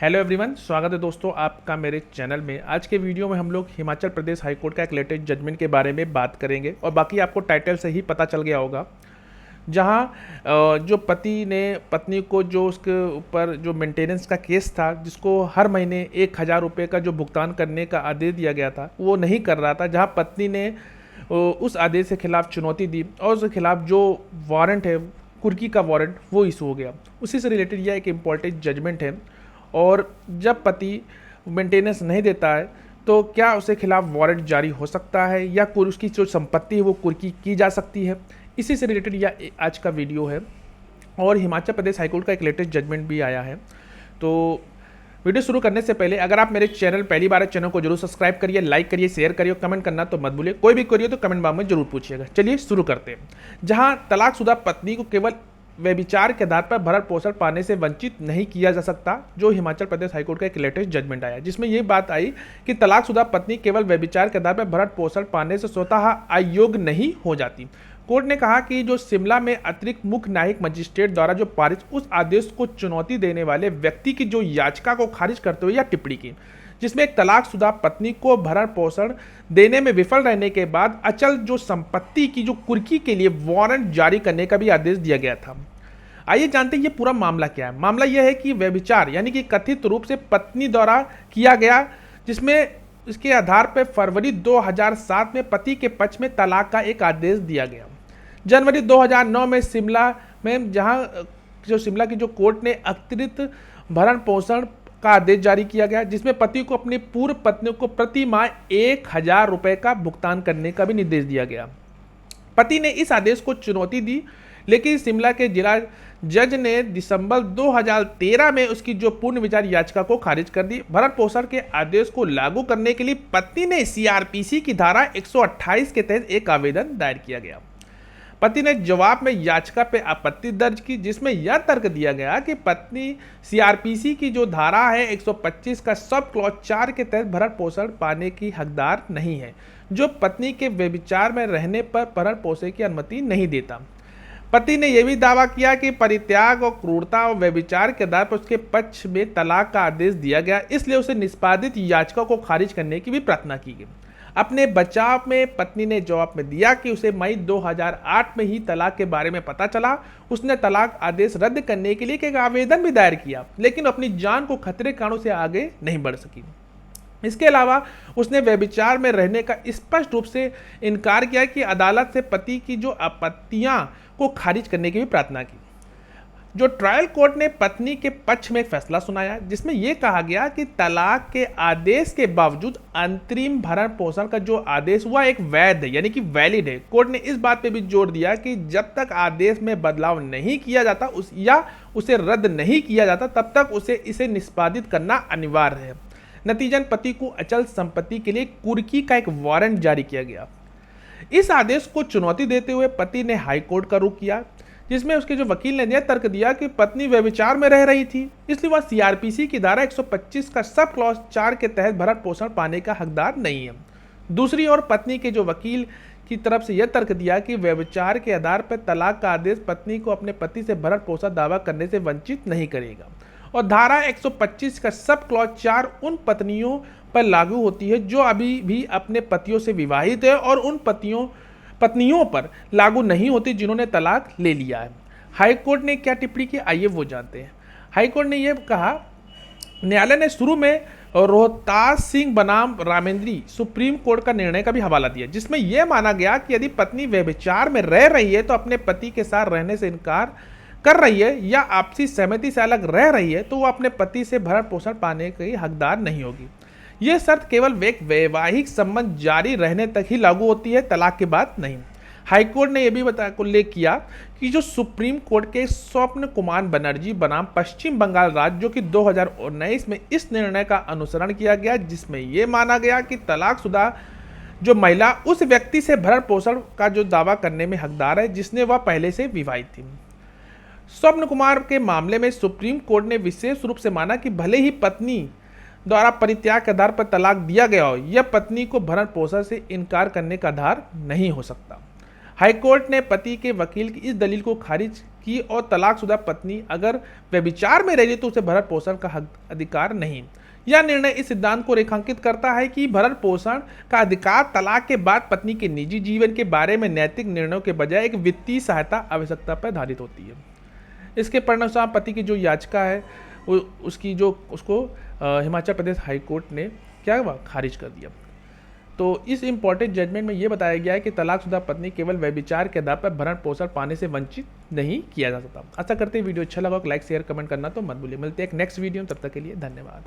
Hello everyone, स्वागत है दोस्तों आपका मेरे चैनल में। आज के वीडियो में हम लोग हिमाचल प्रदेश हाई कोर्ट का एक लेटेस्ट जजमेंट के बारे में बात करेंगे और बाकी आपको टाइटल से ही पता चल गया होगा। जहां जो पति ने पत्नी को जो उसके ऊपर जो मेंटेनेंस का केस था, जिसको हर महीने 1,000 रुपये का जो भुगतान करने का आदेश दिया गया था, वो नहीं कर रहा था। जहां पत्नी ने उस आदेश के खिलाफ चुनौती दी और उसके खिलाफ जो वारंट है, कुर्की का वारंट, वो इशू हो गया। उसी से रिलेटेड यह एक इम्पॉर्टेंट जजमेंट है। और जब पति मेंटेनेंस नहीं देता है तो क्या उसके खिलाफ वारंट जारी हो सकता है या उसकी जो संपत्ति है वो कुर्की की जा सकती है। इसी से रिलेटेड यह आज का वीडियो है। और हिमाचल प्रदेश हाईकोर्ट का एक लेटेस्ट जजमेंट भी आया है। तो वीडियो शुरू करने से पहले अगर आप मेरे चैनल पहली बार चैनल को जरूर सब्सक्राइब करिए, लाइक करिए, शेयर करिए, कमेंट करना तो मत भूलिए। कोई भी करिए तो कमेंट बॉक्स में जरूर पूछिएगा। चलिए शुरू करते हैं। जहां तलाकशुदा पत्नी को केवल व्यभिचार के आधार पर भरण पोषण पाने से वंचित नहीं किया जा सकता, जो हिमाचल प्रदेश हाईकोर्ट का एक लेटेस्ट जजमेंट आया, जिसमें यह बात आई कि तलाकशुदा पत्नी केवल व्यभिचार के आधार पर भरण पोषण पाने से स्वतः अयोग्य नहीं हो जाती। कोर्ट ने कहा कि जो शिमला में अतिरिक्त मुख्य न्यायिक मजिस्ट्रेट द्वारा जो पारित उस आदेश को चुनौती देने वाले व्यक्ति की जो याचिका को खारिज करते हुए यह टिप्पणी की, जिसमें एक तलाकशुदा पत्नी को भरण पोषण देने में विफल रहने के बाद अचल जो संपत्ति की जो कुर्की के लिए वारंट जारी करने का भी आदेश दिया गया था। आइए जानते हैं ये पूरा मामला क्या है। मामला यह है कि व्यभिचार यानी कि कथित रूप से पत्नी द्वारा किया गया, जिसमें इसके आधार पर फरवरी 2007 में पति के पक्ष में तलाक का एक आदेश दिया गया। जनवरी 2009 में शिमला में शिमला की जो कोर्ट ने अतिरिक्त भरण पोषण का आदेश जारी किया गया, जिसमें पति को अपनी पूर्व पत्नी को प्रति माह 1,000 रुपये का भुगतान करने का भी निर्देश दिया गया। पति ने इस आदेश को चुनौती दी, लेकिन शिमला के जिला जज ने दिसंबर 2013 में उसकी जो पूर्ण विचार याचिका को खारिज कर दी। भरण पोषण के आदेश को लागू करने के लिए पति ने सीआरपीसी की धारा 128 के तहत एक आवेदन दायर किया गया। पति ने जवाब में याचिका पे आपत्ति दर्ज की, जिसमें यह तर्क दिया गया कि पत्नी सीआरपीसी की जो धारा है 125 का सब क्लॉज 4 के तहत भरण पोषण पाने की हकदार नहीं है, जो पत्नी के व्यभिचार में रहने पर भरण पोषण की अनुमति नहीं देता। पति ने यह भी दावा किया कि परित्याग और क्रूरता और व्यभिचार के आधार पर उसके पक्ष में तलाक का आदेश दिया गया, इसलिए उसे निष्पादित याचिका को खारिज करने की भी प्रार्थना की गई। अपने बचाव में पत्नी ने जवाब में दिया कि उसे मई 2008 में ही तलाक के बारे में पता चला। उसने तलाक आदेश रद्द करने के लिए एक आवेदन भी दायर किया, लेकिन अपनी जान को खतरे के कारणों से आगे नहीं बढ़ सकी। इसके अलावा उसने व्यभिचार में रहने का स्पष्ट रूप से इनकार किया कि अदालत से पति की जो आपत्तियां को खारिज करने की भी प्रार्थना की। जो ट्रायल कोर्ट ने पत्नी के पक्ष में एक फैसला सुनाया, जिसमें यह कहा गया कि तलाक के आदेश के बावजूद अंतरिम भरण पोषण का जो आदेश हुआ एक वैध यानी कि वैलिड है। कोर्ट ने इस बात पे भी जोर दिया कि जब तक आदेश में बदलाव नहीं किया जाता या उसे रद्द नहीं किया जाता, तब तक इसे निष्पादित करना अनिवार्य है। नतीजन पति को अचल संपत्ति के लिए कुर्की का एक वारंट जारी किया गया। इस आदेश को चुनौती देते हुए पति ने हाईकोर्ट का रुख किया, जिसमें उसके जो वकील ने यह तर्क दिया कि पत्नी व्यभिचार में रह रही थी, इसलिए वह सीआरपीसी की धारा 125 का सब क्लॉज 4 के तहत भरण पोषण पाने का हकदार नहीं है। दूसरी ओर पत्नी के जो वकील की तरफ से यह तर्क दिया कि व्यभिचार के आधार पर तलाक का आदेश पत्नी को अपने पति से भरण पोषण दावा करने से वंचित नहीं करेगा और धारा 125 का सब क्लॉज 4 उन पत्नियों पर लागू होती है जो अभी भी अपने पतियों से विवाहित है और उन पत्नियों पर लागू नहीं होती जिन्होंने तलाक ले लिया है। हाईकोर्ट ने क्या टिप्पणी की, आइए वो जानते हैं। हाईकोर्ट ने यह कहा, न्यायालय ने शुरू में रोहतास सिंह बनाम रामेंद्री सुप्रीम कोर्ट का निर्णय का भी हवाला दिया, जिसमें यह माना गया कि यदि पत्नी व्यभिचार में रह रही है तो अपने पति के साथ रहने से इनकार कर रही है या आपसी सहमति से अलग रह रही है, तो वह अपने पति से भरण पोषण पाने की हकदार नहीं होगी। यह शर्त केवल एक वैवाहिक संबंध जारी रहने तक ही लागू होती है, तलाक के बाद नहीं। हाईकोर्ट ने यह भी उल्लेख किया कि जो सुप्रीम कोर्ट के स्वप्न कुमार बनर्जी बनाम पश्चिम बंगाल राज्य, जो कि 2019 में इस निर्णय का अनुसरण किया गया, जिसमें यह माना गया कि तलाकशुदा जो महिला उस व्यक्ति से भरण पोषण का जो दावा करने में हकदार है जिसने वह पहले से विवाहित थी। स्वप्न कुमार के मामले में सुप्रीम कोर्ट ने विशेष रूप से माना कि भले ही पत्नी द्वारा परित्याग के आधार पर तलाक दिया गया हो, यह पत्नी को भरण पोषण से इनकार करने का आधार नहीं हो सकता। हाईकोर्ट ने पति के वकील की इस दलील को खारिज की और तलाकशुदा पत्नी अगर व्यभिचार में रही तो उसे भरण पोषण का हक अधिकार नहीं। यह निर्णय इस सिद्धांत को रेखांकित करता है कि भरण पोषण का अधिकार तलाक के बाद पत्नी के निजी जीवन के बारे में नैतिक निर्णयों के बजाय एक वित्तीय सहायता आवश्यकता पर आधारित होती है। इसके परिणामस्वरूप पति की जो याचिका है उसको हिमाचल प्रदेश हाई कोर्ट ने क्या हुआ, खारिज कर दिया। तो इस इम्पॉर्टेंट जजमेंट में ये बताया गया है कि तलाकशुदा पत्नी केवल व्यभिचार के आधार पर भरण पोषण पाने से वंचित नहीं किया जा सकता। आशा करते हैं वीडियो अच्छा लगा, लाइक शेयर कमेंट करना तो मत भूलिए। मिलते हैं एक नेक्स्ट वीडियो, तब तक के लिए धन्यवाद।